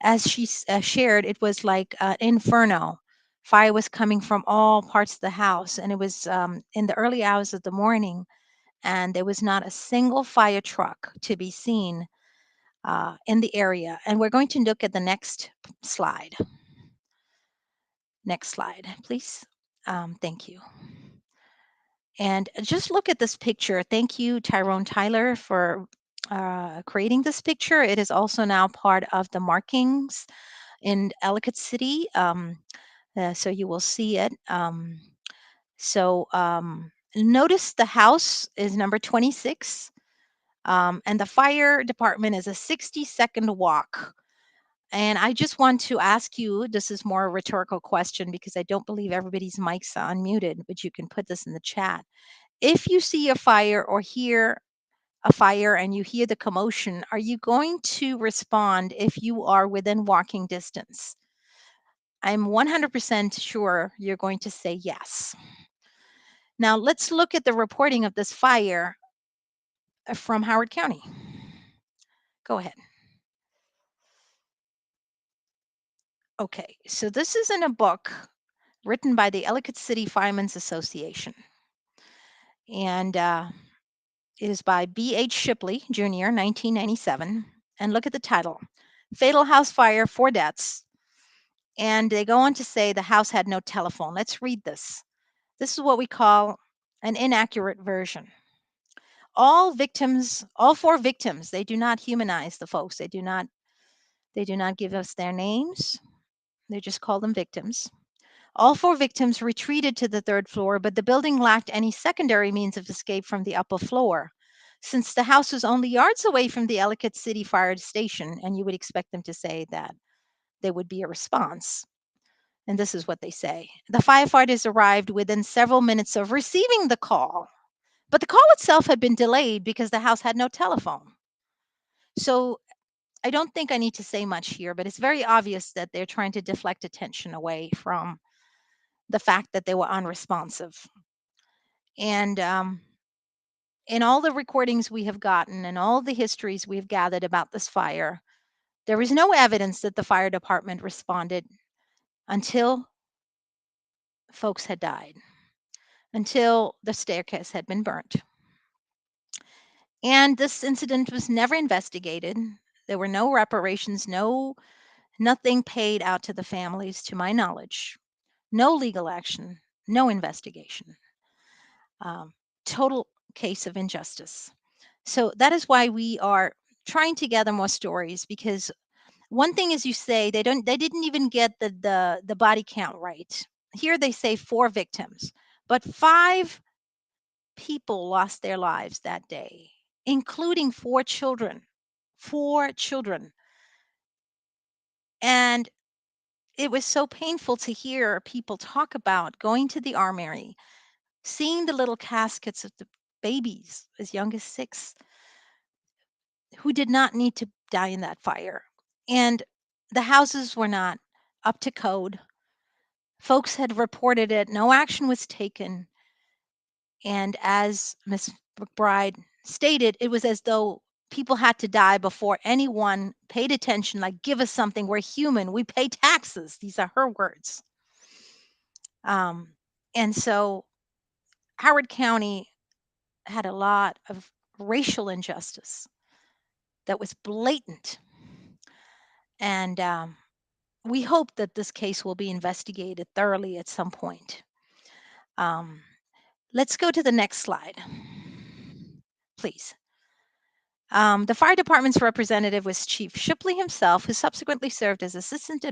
as she shared, it was like an inferno. Fire was coming from all parts of the house, and it was in the early hours of the morning, and there was not a single fire truck to be seen in the area. And we're going to look at the next slide. Next slide, please. Thank you. And just look at this picture. Thank you, Tyrone Tyler, for creating this picture. It is also now part of the markings in Ellicott City. So you will see it. Notice the house is number 26. And the fire department is a 60-second walk. And I just want to ask you, this is more a rhetorical question because I don't believe everybody's mics are unmuted, but you can put this in the chat. If you see a fire or hear a fire and you hear the commotion, are you going to respond if you are within walking distance? I'm 100% sure you're going to say yes. Now let's look at the reporting of this fire from Howard County. Go ahead. Okay, so this is in a book written by the Ellicott City Firemen's Association. And it is by B.H. Shipley, Jr., 1997. And look at the title, Fatal House Fire, 4 Deaths. And they go on to say the house had no telephone. Let's read this. This is what we call an inaccurate version. All 4 victims, they do not humanize the folks. They do not give us their names. They just call them victims. All 4 victims retreated to the 3rd floor, but the building lacked any secondary means of escape from the upper floor. Since the house was only yards away from the Ellicott City Fire Station, and you would expect them to say that there would be a response. And this is what they say. The firefighters arrived within several minutes of receiving the call, but the call itself had been delayed because the house had no telephone. So I don't think I need to say much here, but it's very obvious that they're trying to deflect attention away from the fact that they were unresponsive. And in all the recordings we have gotten and all the histories we've gathered about this fire, there is no evidence that the fire department responded until folks had died, until the staircase had been burnt. And this incident was never investigated. There were no reparations, nothing paid out to the families, to my knowledge. No legal action, no investigation. Um, Total case of injustice. So that is why we are trying to gather more stories, because one thing is, you say they didn't even get the body count right. Here they say 4 victims, but 5 people lost their lives that day, including 4 children. 4 children. And it was so painful to hear people talk about going to the armory, seeing the little caskets of the babies as young as 6 who did not need to die in that fire. And the houses were not up to code. Folks had reported it, no action was taken. And as Ms. McBride stated, it was as though people had to die before anyone paid attention, like, give us something, we're human, we pay taxes. These are her words. And so Howard County had a lot of racial injustice that was blatant. And we hope that this case will be investigated thoroughly at some point. Let's go to the next slide, please. The fire department's representative was Chief Shipley himself, who subsequently served as assistant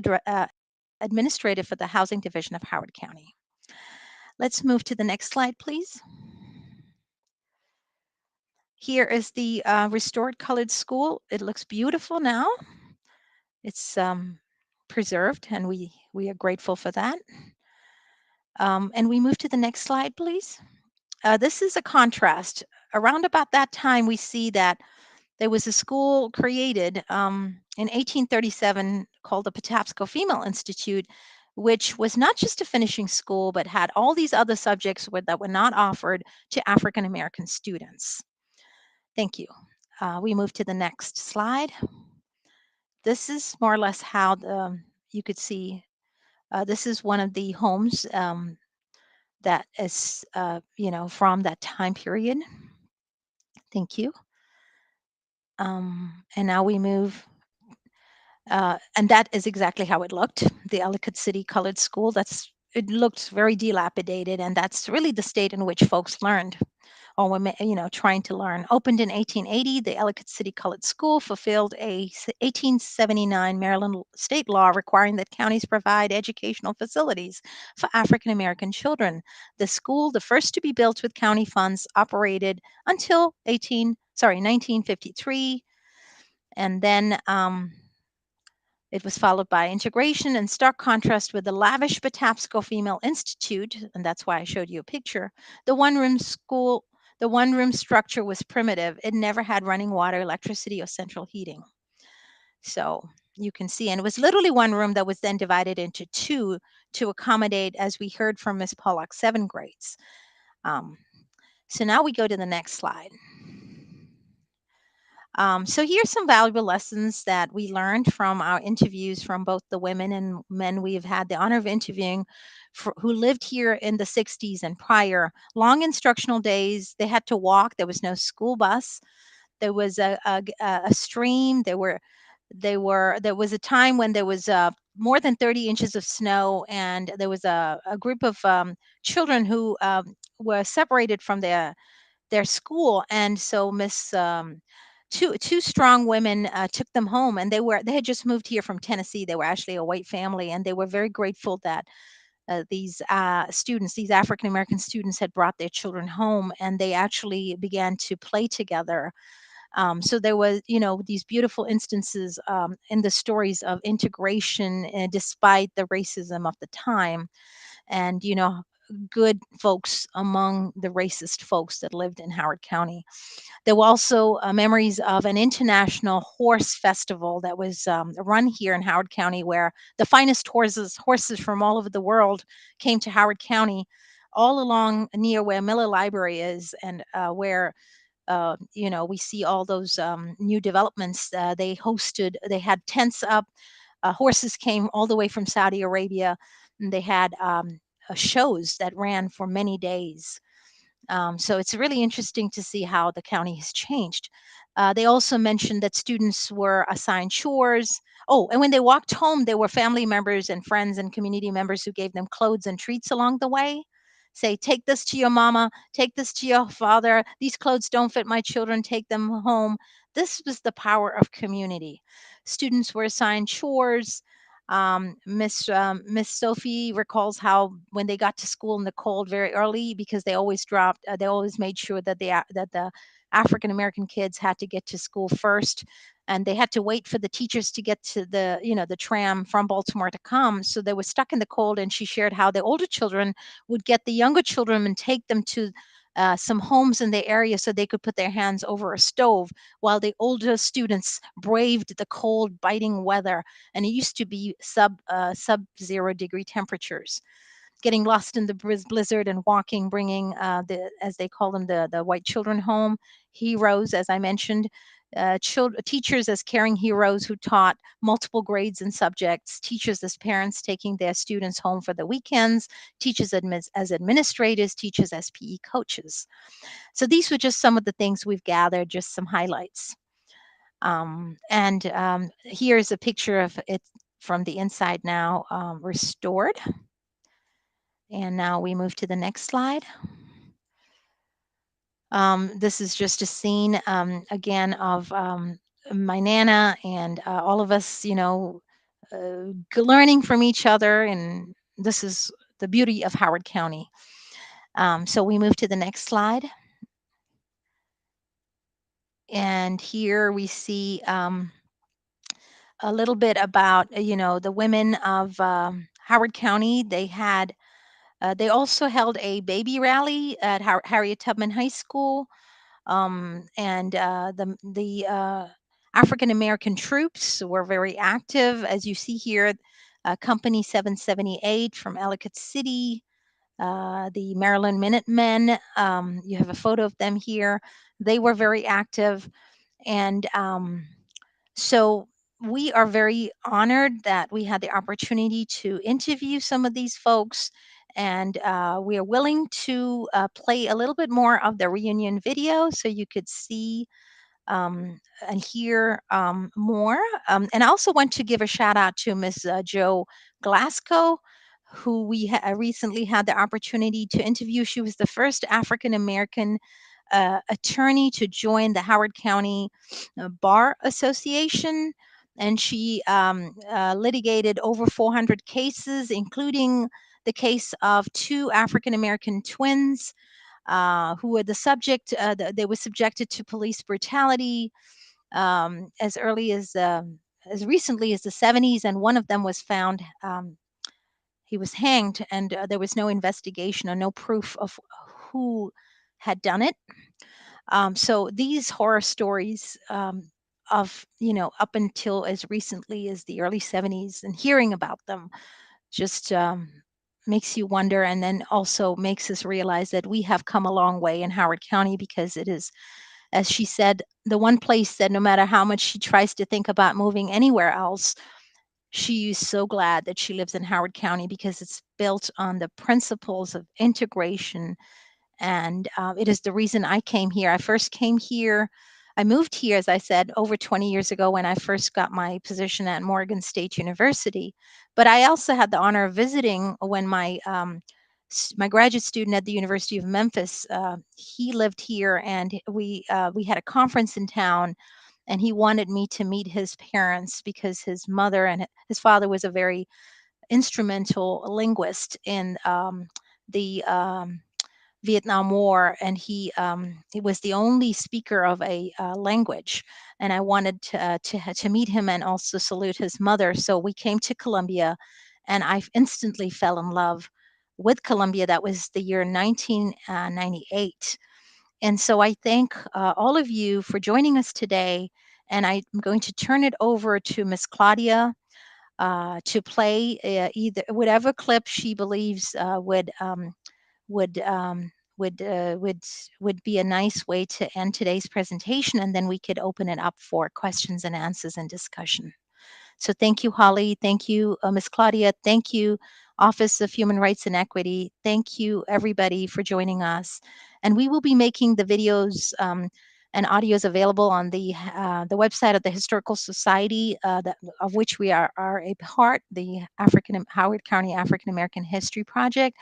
administrative for the housing division of Howard County. Let's move to the next slide, please. Here is the restored colored school. It looks beautiful now. It's preserved, and we are grateful for that. And we move to the next slide, please. This is a contrast. Around about that time, we see that there was a school created in 1837 called the Patapsco Female Institute, which was not just a finishing school, but had all these other subjects that were not offered to African American students. Thank you. We move to the next slide. This is more or less how you could see. This is one of the homes that is, from that time period. Thank you. And now we move, and that is exactly how it looked. The Ellicott City Colored School. It looked very dilapidated, and that's really the state in which folks learned, or were trying to learn. Opened in 1880, the Ellicott City Colored School fulfilled a 1879 Maryland state law requiring that counties provide educational facilities for African American children. The school, the first to be built with county funds, operated until 1953, and then it was followed by integration, in stark contrast with the lavish Patapsco Female Institute, and that's why I showed you a picture. The one-room school, the one-room structure was primitive. It never had running water, electricity, or central heating. So you can see, and it was literally one room that was then divided into 2 to accommodate, as we heard from Ms. Pollock, 7 grades. So now we go to the next slide. So here's some valuable lessons that we learned from our interviews from both the women and men we've had the honor of interviewing who lived here in the 60s and prior. Long instructional days. They had to walk. There was no school bus. There was a stream. There was a time when there was more than 30 inches of snow, and there was a group of children who were separated from their school, and so two strong women took them home, and they had just moved here from Tennessee. They were actually a white family, and they were very grateful that these students, these African American students, had brought their children home, and they actually began to play together. So there was, these beautiful instances in the stories of integration, despite the racism of the time, and good folks among the racist folks that lived in Howard County. There were also memories of an international horse festival that was run here in Howard County, where the finest horses from all over the world came to Howard County, all along near where Miller Library is, and where we see all those new developments. They had tents up. Horses came all the way from Saudi Arabia, and they had shows that ran for many days. So it's really interesting to see how the county has changed. They also mentioned that students were assigned chores. Oh, and when they walked home, there were family members and friends and community members who gave them clothes and treats along the way. Say, take this to your mama, take this to your father. These clothes don't fit my children, take them home. This was the power of community. Students were assigned chores. Miss Sophie recalls how when they got to school in the cold very early, because they always made sure that the African American kids had to get to school first, and they had to wait for the teachers to get to the tram from Baltimore to come. So they were stuck in the cold, and she shared how the older children would get the younger children and take them to some homes in the area so they could put their hands over a stove while the older students braved the cold, biting weather. And it used to be sub-0 degree temperatures. Getting lost in the blizzard and walking, bringing as they call them, the white children home. Heroes, as I mentioned, teachers as caring heroes who taught multiple grades and subjects, teachers as parents taking their students home for the weekends, teachers as administrators, teachers as PE coaches. So these were just some of the things we've gathered, just some highlights. And here's a picture of it from the inside now, restored. And now we move to the next slide. This is just a scene, again, of my Nana and all of us, learning from each other. And this is the beauty of Howard County. So we move to the next slide. And here we see a little bit about, the women of Howard County. They also held a baby rally at Harriet Tubman High School. And the African American troops were very active, as you see here. Company 778 from Ellicott City, the Maryland Minutemen. You have a photo of them here. They were very active, and so we are very honored that we had the opportunity to interview some of these folks, and we are willing to play a little bit more of the reunion video so you could see and hear more. And I also want to give a shout out to Miss Jo Glasgow, who we recently had the opportunity to interview. She was the first African American attorney to join the Howard County Bar Association. And she litigated over 400 cases, including the case of two African American twins who were they were subjected to police brutality as early as recently as the 70s, and one of them was found. He was hanged, and there was no investigation or no proof of who had done it. So these horror stories of, up until as recently as the early 70s, and hearing about them just makes you wonder, and then also makes us realize that we have come a long way in Howard County, because it is, as she said, the one place that no matter how much she tries to think about moving anywhere else, she is so glad that she lives in Howard County, because it's built on the principles of integration. And it is the reason I came here. I first came here. I moved here, as I said, over 20 years ago when I first got my position at Morgan State University. But I also had the honor of visiting when my graduate student at the University of Memphis, he lived here, and we had a conference in town, and he wanted me to meet his parents, because his mother and his father was a very instrumental linguist in the Vietnam War, and he was the only speaker of a language. And I wanted to meet him and also salute his mother. So we came to Columbia, and I instantly fell in love with Columbia. That was the year 1998. And so I thank all of you for joining us today. And I'm going to turn it over to Miss Claudia to play either whatever clip she believes would would uh, would would be a nice way to end today's presentation, and then we could open it up for questions and answers and discussion. So thank you, Holly. Thank you, Miss Claudia. Thank you, Office of Human Rights and Equity. Thank you, everybody, for joining us. And we will be making the videos and audios available on the website of the Historical Society, of which we are a part, the Howard County African American History Project.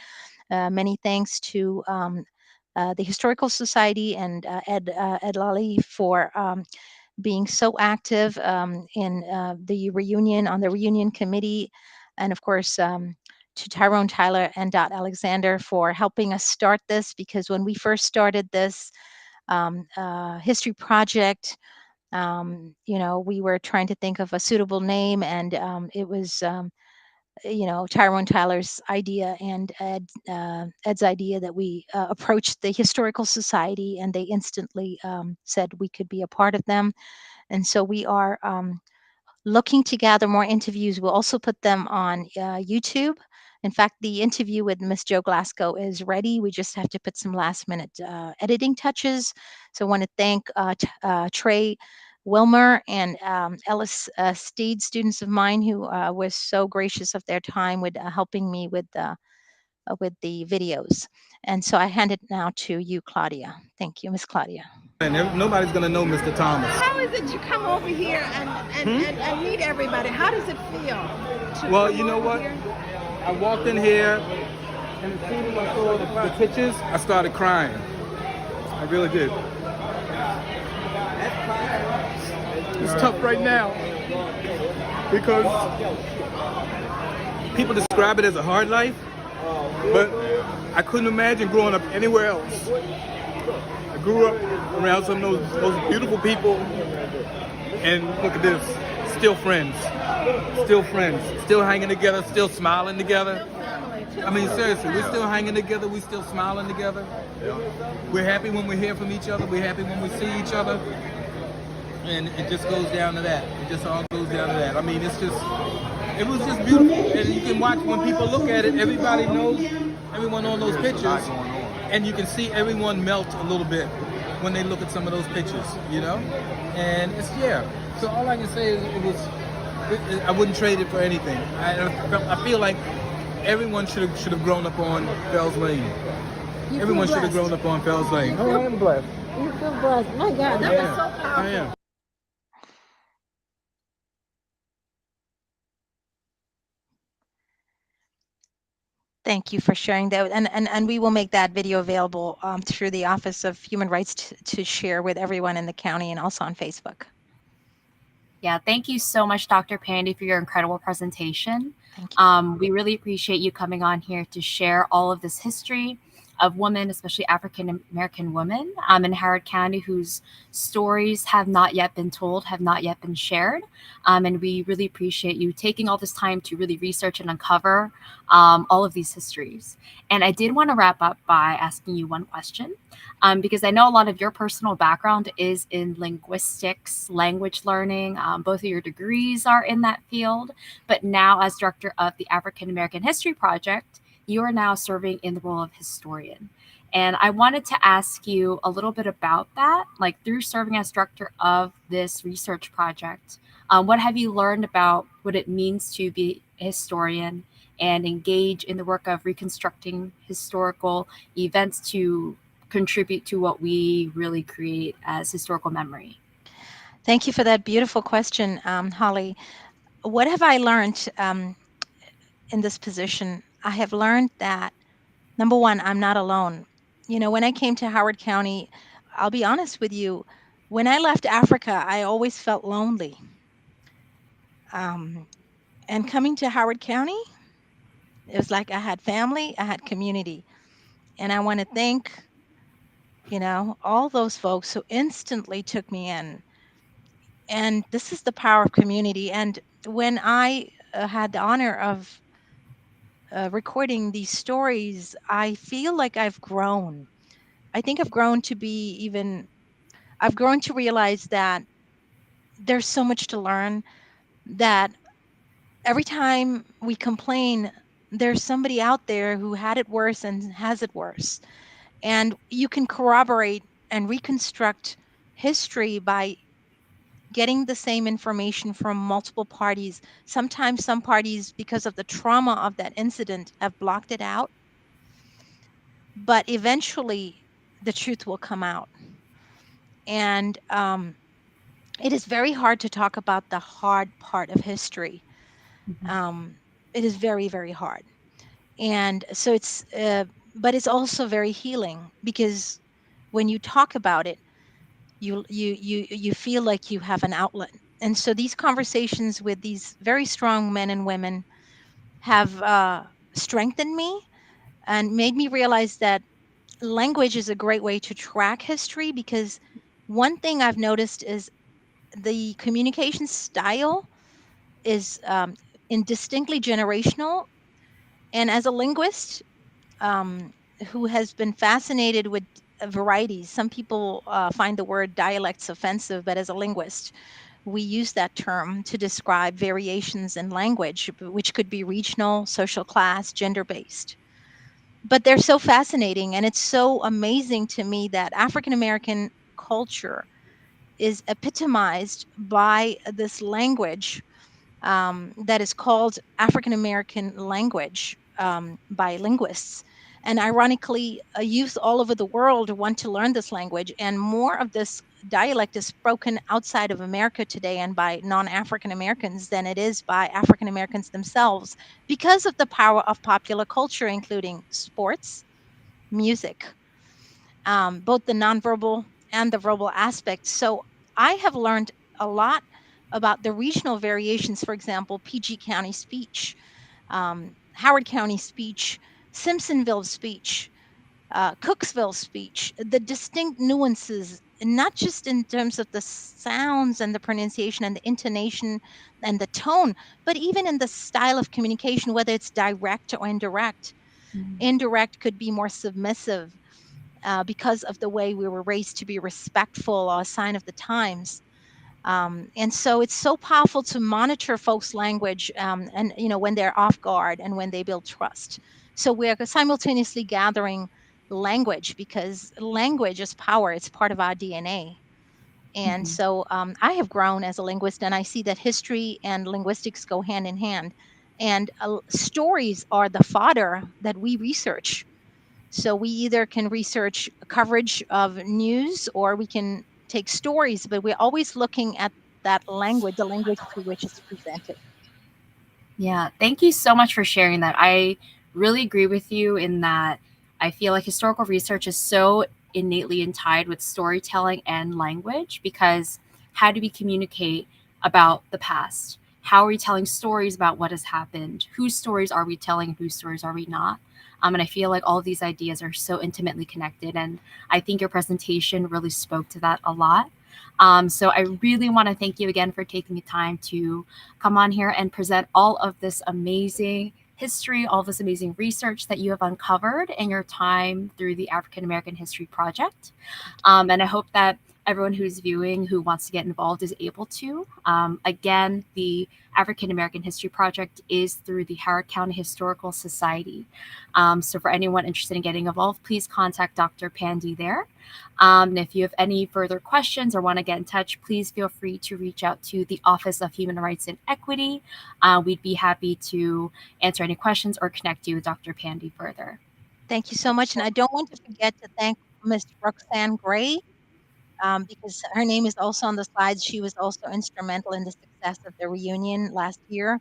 Many thanks to the Historical Society and Ed Lally for being so active in the reunion, on the reunion committee, and of course to Tyrone Tyler and Dot Alexander for helping us start this, because when we first started this history project, we were trying to think of a suitable name, and it was Tyrone Tyler's idea and Ed's idea that we approached the Historical Society, and they instantly said we could be a part of them. And so we are looking to gather more interviews. We'll also put them on YouTube. In fact, the interview with Miss Jo Glasgow is ready. We just have to put some last minute editing touches. So I want to thank Trey Wilmer and Ellis Steed, students of mine who were so gracious of their time with helping me with the videos. And so I hand it now to you, Claudia. Thank you, Miss Claudia. And nobody's gonna know Mr. Thomas. How is it you come over here and meet everybody? How does it feel? Well, you know what? I walked in here, and as soon as I saw the pictures, I started crying. I really did. It's tough right now because people describe it as a hard life, but I couldn't imagine growing up anywhere else. I grew up around some of those beautiful people, and look at this, still friends, still hanging together, still smiling together. I mean, seriously, we're still hanging together, we're still smiling together. We're happy when we hear from each other, we're happy when we see each other. And it just goes down to that. It just all goes down to that. I mean, it was just beautiful. And you can watch when people look at it, everybody knows, everyone on those pictures, and you can see everyone melt a little bit when they look at some of those pictures, And it's, so all I can say is I wouldn't trade it for anything. I feel like everyone should have grown up on Fells Lane. Everyone should have grown up on Fells Lane. Oh, I am blessed. You feel blessed. My God, that was so powerful. I am. Thank you for sharing that, and we will make that video available through the Office of Human Rights to share with everyone in the county and also on Facebook. Yeah, thank you so much, Dr. Pandey, for your incredible presentation. Thank you. We really appreciate you coming on here to share all of this history of women, especially African American women in Howard County, whose stories have not yet been told, have not yet been shared. And we really appreciate you taking all this time to really research and uncover all of these histories. And I did want to wrap up by asking you one question, because I know a lot of your personal background is in linguistics, language learning. Both of your degrees are in that field. But now, as director of the African American History Project, you are now serving in the role of historian. And I wanted to ask you a little bit about that, like through serving as director of this research project, what have you learned about what it means to be a historian and engage in the work of reconstructing historical events to contribute to what we really create as historical memory? Thank you for that beautiful question, Holly. What have I learned in this position? I have learned that, number one, I'm not alone. When I came to Howard County, I'll be honest with you, when I left Africa, I always felt lonely. And coming to Howard County, it was like I had family, I had community. And I want to thank, all those folks who instantly took me in. And this is the power of community. And when I had the honor of recording these stories, I feel like I've grown. I think I've grown to realize that there's so much to learn, that every time we complain, there's somebody out there who had it worse and has it worse. And you can corroborate and reconstruct history by getting the same information from multiple parties. Sometimes some parties, because of the trauma of that incident, have blocked it out, but eventually the truth will come out. And it is very hard to talk about the hard part of history. Um, it is very, very hard. And so but it's also very healing, because when you talk about it, you feel like you have an outlet. And so these conversations with these very strong men and women have strengthened me and made me realize that language is a great way to track history, because one thing I've noticed is the communication style is indistinctly generational. And as a linguist, um, who has been fascinated with varieties, some people find the word dialects offensive, but as a linguist, we use that term to describe variations in language, which could be regional, social class, gender based. But they're so fascinating. And it's so amazing to me that African American culture is epitomized by this language that is called African American language by linguists. And ironically, youth all over the world want to learn this language, and more of this dialect is spoken outside of America today and by non African Americans than it is by African Americans themselves, because of the power of popular culture, including sports, music, both the nonverbal and the verbal aspects. So I have learned a lot about the regional variations, for example, PG County speech, Howard County speech, Simpsonville speech, Cooksville speech, the distinct nuances, not just in terms of the sounds and the pronunciation and the intonation and the tone, but even in the style of communication, whether it's direct or indirect. Indirect could be more submissive because of the way we were raised to be respectful, or a sign of the times. And so it's so powerful to monitor folks' language, and when they're off guard and when they build trust. So we're simultaneously gathering language, because language is power. It's part of our DNA. And so I have grown as a linguist, and I see that history and linguistics go hand in hand. And stories are the fodder that we research. So we either can research coverage of news, or we can take stories, but we're always looking at that language, the language through which it's presented. Yeah, thank you so much for sharing that. I really agree with you in that I feel like historical research is so innately tied with storytelling and language, because how do we communicate about the past? How are we telling stories about what has happened? Whose stories are we telling and whose stories are we not? And I feel like all of these ideas are so intimately connected. And I think your presentation really spoke to that a lot. So I really want to thank you again for taking the time to come on here and present all of this amazing history, all this amazing research that you have uncovered in your time through the African American History Project. And I hope that everyone who's viewing who wants to get involved is able to. Again, the African American History Project is through the Howard County Historical Society. So for anyone interested in getting involved, please contact Dr. Pandey there. And if you have any further questions or want to get in touch, please feel free to reach out to the Office of Human Rights and Equity. We'd be happy to answer any questions or connect you with Dr. Pandey further. Thank you so much. And I don't want to forget to thank Ms. Roxanne Gray, because her name is also on the slides. She was also instrumental in the success of the reunion last year.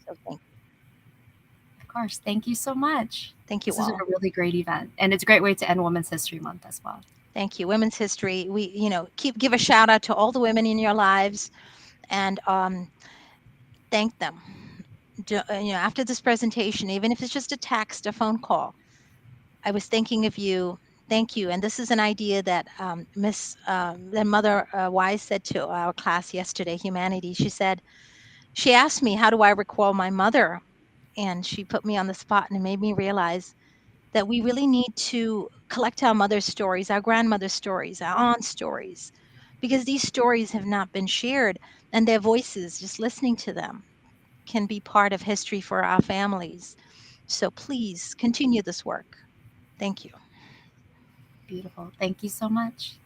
So thank you. Of course. Thank you so much. Thank you This is a all. really great event, and it's a great way to end Women's History Month as well. Thank you. Women's History. We, give a shout out to all the women in your lives, and thank them. After this presentation, even if it's just a text, a phone call, I was thinking of you. Thank you. And this is an idea that that Mother Wise said to our class yesterday, Humanities. She asked me, how do I recall my mother? And she put me on the spot, and it made me realize that we really need to collect our mother's stories, our grandmother's stories, our aunt's stories, because these stories have not been shared, and their voices, just listening to them, can be part of history for our families. So please continue this work. Thank you. Beautiful. Thank you so much.